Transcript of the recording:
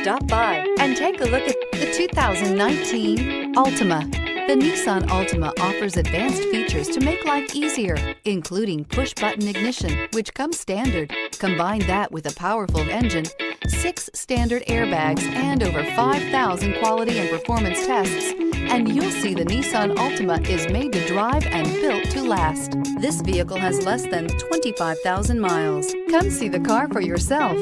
Stop by and take a look at the 2019 Altima. The Nissan Altima offers advanced features to make life easier, including push-button ignition, which comes standard. Combine that with a powerful engine, 6 standard airbags, and over 5,000 quality and performance tests, and you'll see the Nissan Altima is made to drive and built to last. This vehicle has less than 25,000 miles. Come see the car for yourself.